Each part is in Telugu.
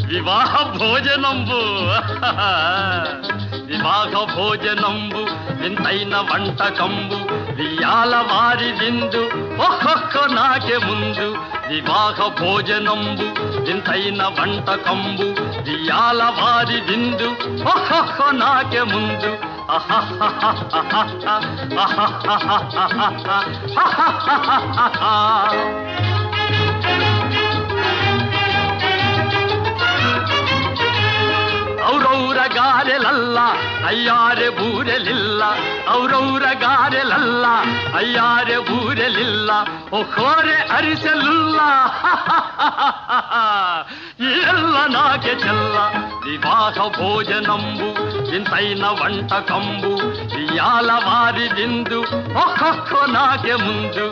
వివాహ భోజనంబు వివాహ భోజనంబు వింతైన వంటకంబు వియాల వారి విందు ఒక్కొక్క నాకే ముందు వివాహ భోజనంబు వింతైన వంటకంబు వియాల వారి విందు ఒక్కొక్క నాకే ముందు ಔರೌರ ಗಾರೆಲಲ್ಲ ಅಯ್ಯಾರೆ ಬೂರೆಲಿಲ್ಲ ಔರೌರ ಗಾರೆಲಲ್ಲ ಅಯ್ಯಾರೆ ಬೂರೆಲಿಲ್ಲ ಒಕ್ಕೋರೆ ಅರಿಸಲಿಲ್ಲ ಎಲ್ಲ ನಾಗೆ ಚೆಲ್ಲ ವಿವಾಹ ಭೋಜನಂಬು ಇಂತೈನ వంటకంబు వియాల వారి విందు ఒక్కొక్క నాకే ముందు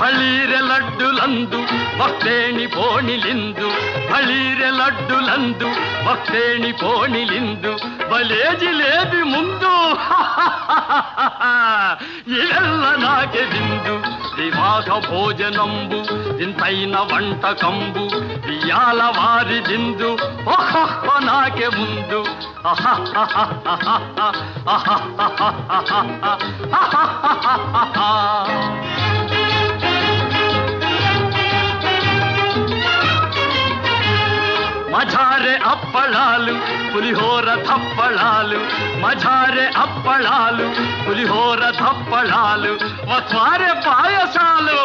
ಬಳೀರೆ ಲಡ್ಡುಲಂದು ಭಕ್ತೇಣಿ ಪೋಣಿಲಿಂದು ಬಳೀರೆ ಲಡ್ಡುಲಂದು ಭಕ್ತೇಣಿ ಪೋಣಿಲಿಂದು ಬಲೇ ಜಿಲೇಬಿ ಮುಂದು ಎಲ್ಲ ನಾಗೆ ಬಿಂದು వివాహ భోజనంబు ఇంతైన వంటకంబు వియాల వారి విందు ఒక్కొక్క నాకే ముందు మజారే అప్పళాలు పులిహోర తప్పళాలు మజారే అప్పళాలు పులిహోర తప్పళాలు వస్వారే పాయసాలు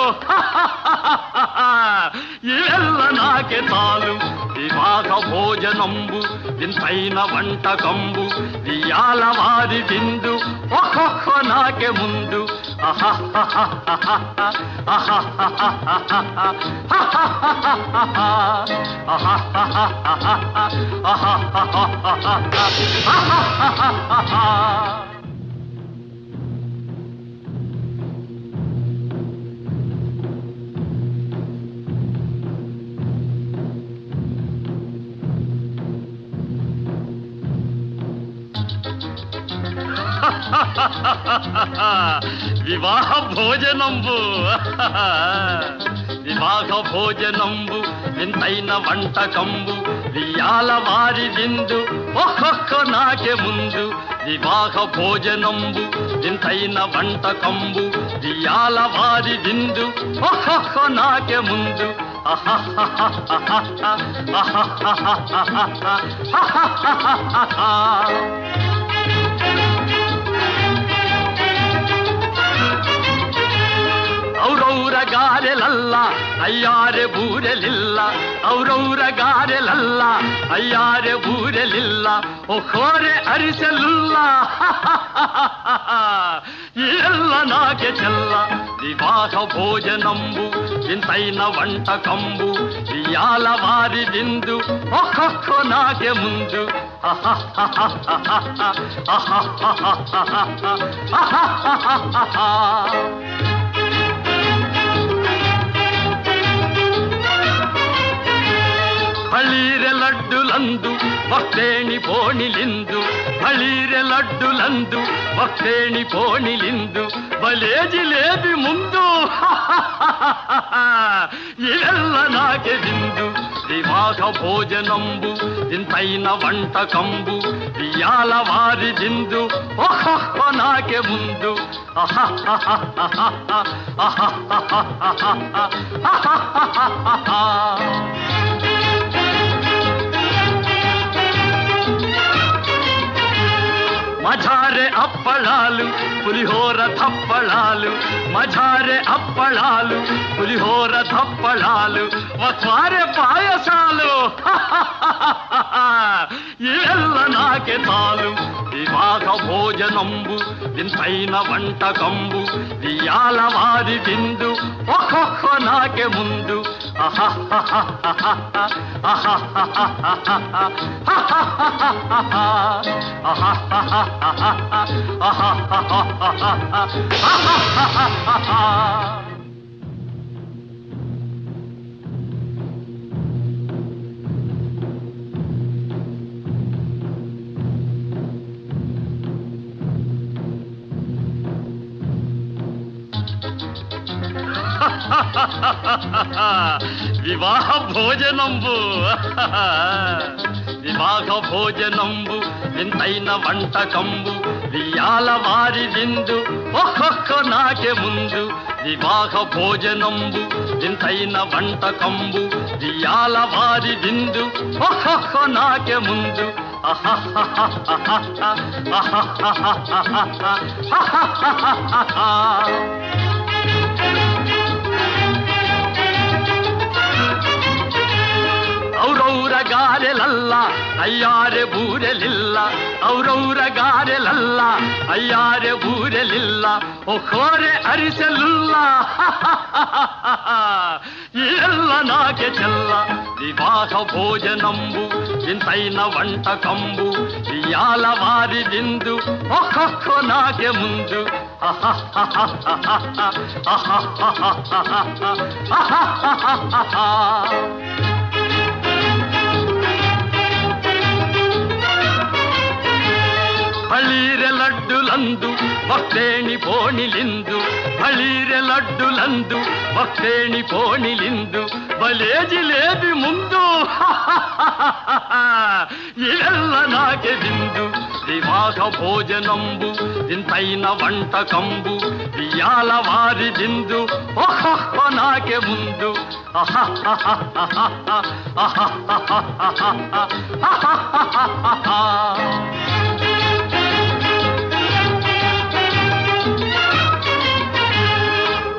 ఇవెల్ల నాకే చాలు వివాహ భోజనంబు ఇంతైన వంటకంబు వియాల వారి విందు ఒక్కొక్క నాకే ముందు వివాహ భోజనంబు వివాహ భోజనంబు వింతైన వంటకంబు వియాల వారి విందు ఒక్కొక్క నాకే ముందు వివాహ భోజనంబు వింతైన వంటకంబు వియాల వారి విందు ఒక్కొక్క నాకే ముందు ಔರೌರ ಗಾರೆಲಲ್ಲ ಅಯ್ಯಾರೆ ಬೂರೆಲಿಲ್ಲ ಔರೌರ ಗಾರೆಲಲ್ಲ ಅಯ್ಯಾರೆ ಬೂರೆಲಿಲ್ಲ ಒಕ್ಕೋರೆ ಅರಿಸಲಿಲ್ಲ ಎಲ್ಲ ನಾಗೆ ಚೆಲ್ಲ వివాహ భోజనంబు ఇంతైన వంటకంబు వియాల వారి విందు ఒక్కొక్క నాకే ముందు ಬಳೀರೆ ಲಡ್ಡುಲಂದು ಭಕ್ತೇಣಿ ಪೋಣಿಲಿಂದು ಬಳೀರೆ ಲಡ್ಡುಲಂದು ಭಕ್ತೇಣಿ ಪೋಣಿಲಿಂದು ಬಲೇ ಜಿಲೇಬಿ ಮುಂದು ಎಲ್ಲ ನಾಗೆ ಬಿಂದು వివాహ భోజనంబు ఇంతైన వంటకంబు వియాల వారి విందు ఒక్కొక్క నాకే ముందు మజారే అప్పళాలు పులిహోర తప్పళాలు మజారే అప్పళాలు పులిహోర తప్పళాలు వస్వారే పాయసాలు ఇవెల్ల నాకే చాలు వివాహ భోజనంబు ఇంతైన వంటకంబు వియాల వారి విందు ఒక్కొక్క నాకే ముందు వివాహ భోజనంబు వివాహ భోజనంబు వింతైన వంటకంబు వియాల వారి విందు ఒక్కొక్క నాకే ముందు వివాహ భోజనంబు వింతైన వంటకంబు వియాల వారి విందు ఒక్కొక్క నాకే ముందు ಔರೌರ ಗಾರೆಲಲ್ಲ ಅಯ್ಯಾರೆ ಬೂರೆಲಿಲ್ಲ ಔರೌರ ಗಾರೆಲಲ್ಲ ಅಯ್ಯಾರೆ ಬೂರೆಲಿಲ್ಲ ಒಖೋರೆ ಅರಿಸಲಿಲ್ಲ ಎಲ್ಲ ನಾಕೆ ಚೆಲ್ಲ ವಿವಾಹ ಭೋಜನಂಬು ಇಂತೈನ వంటకంబు వియాల వారి విందు ఒక్కొక్క నాకే ముందు ಬಳೀರೆ ಲಡ್ಡುಲಂದು ಭಕ್ತೇಣಿ ಪೋಣಿಲಿಂದು ಬಳೀರೆ ಲಡ್ಡುಲಂದು ಭಕ್ತೇಣಿ ಪೋಣಿಲಿಂದು ಬಲೇ ಜಿಲೇಬಿ ಮುಂದು ಇವೆಲ್ಲ ನಾಕೆ ಬಿಂದು వివాహ భోజనంబు ఇంతైన వంటకంబు వియాల వారి విందు ఒక్కొక్క నాకే ముందు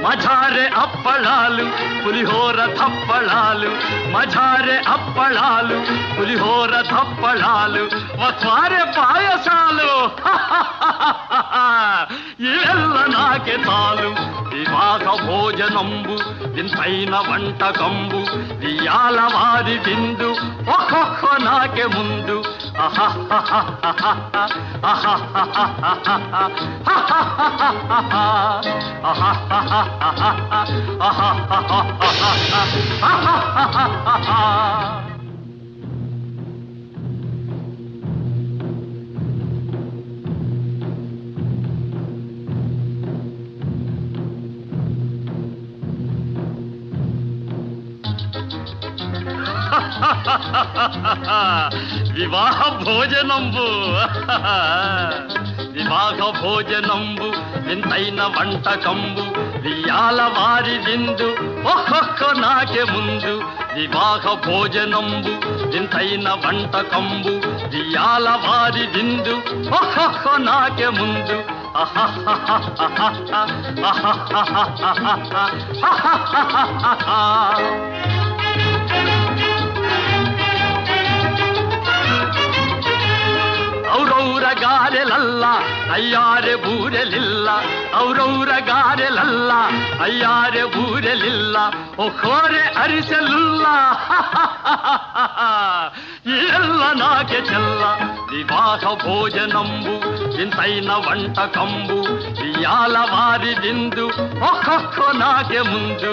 మజారే అప్పళాలు పులిహోర తప్పళాలు మజారే అప్పళాలు పులిహోర తప్పళాలు వత్వారే పాయసాలు ఇವೆಲ್ಲ నాకే చాలు వివాహ భోజనంబు ఇంతైన వంటకంబు వియాల వారి విందు ఒక్కొక్క నాకే ముందు వివాహ భోజనంబు వివాహ భోజనంబు వింతైన వంటకంబు వియాల వారి విందు ఒక్కొక్క నాకే ముందు వివాహ భోజనంబు వింతైన వంటకంబు వియాల వారి విందు ఒక్కొక్క నాకే ముందు ಔರೌರ ಗಾರೆಲಲ್ಲ ಅಯ್ಯಾರೆ ಬೂರೆಲಿಲ್ಲ ಔರೌರ ಗಾರೆಲಲ್ಲ ಅಯ್ಯಾರೆ ಬೂರೆಲಿಲ್ಲ ಒಖೋರೆ ಅರಿಸಲಿಲ್ಲ ಎಲ್ಲ ನಾಕೆ ಚೆಲ್ಲ వివాహ భోజనంబు ఇంతైన వంటకంబు వియాల వారి విందు ఒక్కొక్క నాకే ముందు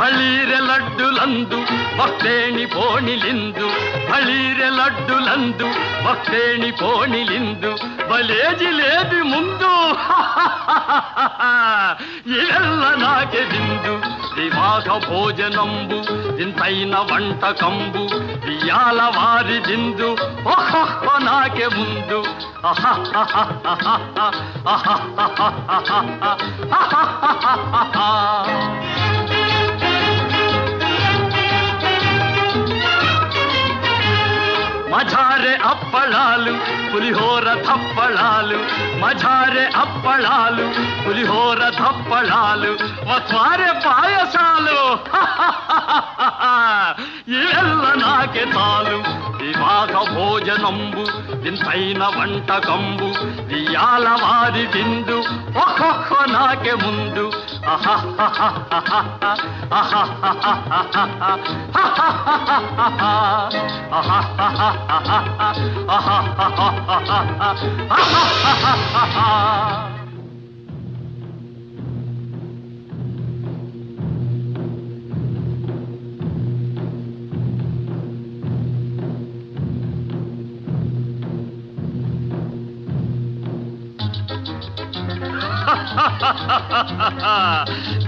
ಬಳೀರೆ ಲಡ್ಡುಲಂದು ಭಕ್ತೇಣಿ ಪೋಣಿಲಿಂದು ಬಳೀರೆ ಲಡ್ಡುಲಂದು ಭಕ್ತೇಣಿ ಪೋಣಿಲಿಂದು ಬಲೇ ಜಿಲೇಬಿ ಮುಂದು ಇವೆಲ್ಲ ನಾಕೆ ಬಿಂದು వివాహ భోజనంబు ఇంతైన వంటకంబు వియాల వారి విందు ఒక్కొక్క నాకే ముందు మజారే అప్పళాలు పులిహోర తప్పళాలు మజారే అప్పళాలు పులిహోర తప్పళాలు వత్వారే పాయసాలు ఇವೆಲ್ಲ నాకే చాలు వివాహ భోజనంబు ఇంతైన వంటకంబు వియాల వారి విందు ఒక్కొక్క నాకే ముందు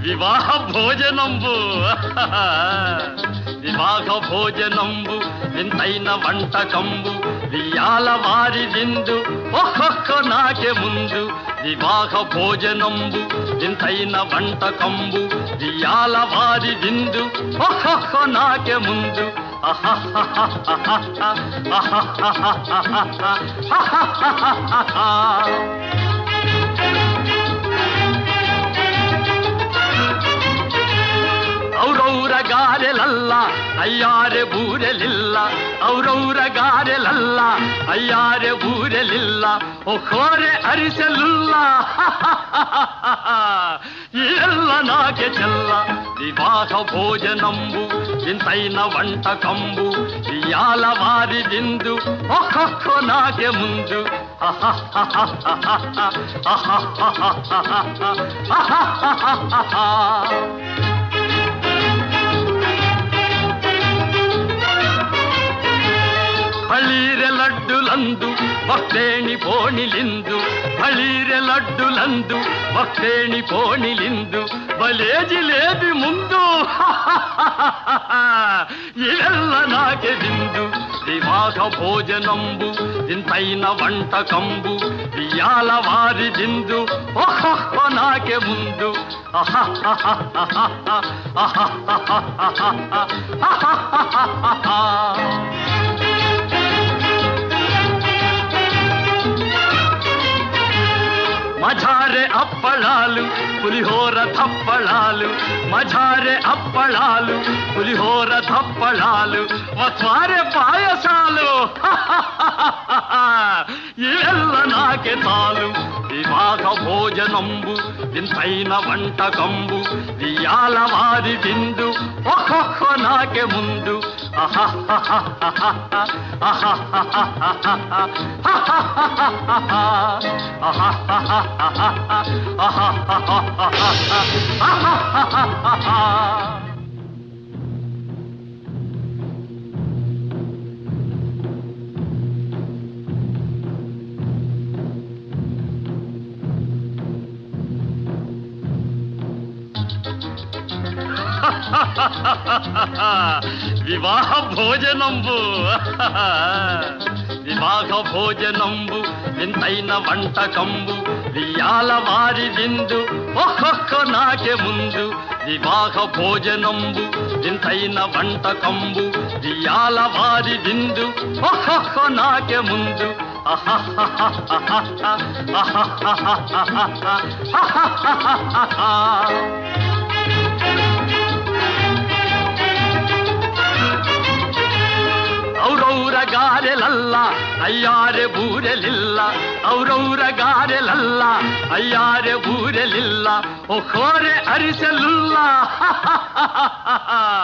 వివాహ భోజనంబు వివాహ భోజనంబు వింతైన వంటకంబు వియాల వారి విందు ఒక్కొక్క నాకే ముందు వివాహ భోజనంబు వింతైన వంటకంబు వియాల వారి విందు ఒక్కొక్క నాకే ముందు ಔರೌರ ಗಾರೆಲಲ್ಲ ಅಯ್ಯಾರೆ ಬೂರೆಲಿಲ್ಲ ಔರೌರ ಗಾರೆಲಲ್ಲ ಅಯ್ಯಾರೆ ಬೂರೆಲಿಲ್ಲ ಒಖೋರೆ ಅರಿಸಲಿಲ್ಲ ಎಲ್ಲ ನಾಗೆ ಚೆಲ್ಲ ವಿವಾಹ ಭೋಜನಂಬು ಇಂತೈನ వంటకంబు ఇయాల వారి విందు ఒక్కొక్క నాకే ముందు ಬಳೀರೆ ಲಡ್ಡುಲಂದು ಭಕ್ತೇಣಿ ಪೋಣಿಲಿಂದು ಬಳೀರೆ ಲಡ್ಡುಲಂದು ಭಕ್ತೇಣಿ ಪೋಣಿಲಿಂದು ಬಲೇಜಿಲೇಬಿ ಮುಂದು ಇವೆಲ್ಲ ನಾಕೆ ಬಿಂದು ವಿವಾಹ ಭೋಜನಂಬು ಇಂತೈನ వంటకంబు వియాల వారి విందు ఒక్కొక్క నాకే ముందు మజారే అప్పళాలు పులిహోర థప్పళాలు మజారే అప్పళాలు పులిహోర థప్పళాలు వస్వారే పాయసాలు ఇವೆಲ್ಲ నాకే చాలు వివాహ భోజనంబు ఇంతైన వంటకంబు వియాల వారి విందు ఒక్కొక్క నాకే ముందు వివాహ భోజనంబు వివాహ భోజనంబు వింతైన వంటకంబు వియాల వారి విందు ఒక్కొక్క నాకే ముందు వివాహ భోజనంబు వింతైన వంటకంబు వియాల వారి విందు ఒక్కొక్క నాకే ముందు ಔರೌರ ಗಾರೆಲಲ್ಲ ಅಯ್ಯಾರೆ ಬೂರೆಲಿಲ್ಲ ಔರೌರ ಗಾರೆಲಲ್ಲ ಅಯ್ಯಾರೆ ಬೂರೆಲಿಲ್ಲ ಒಖೋರೆ ಅರಿಸಲಿಲ್ಲ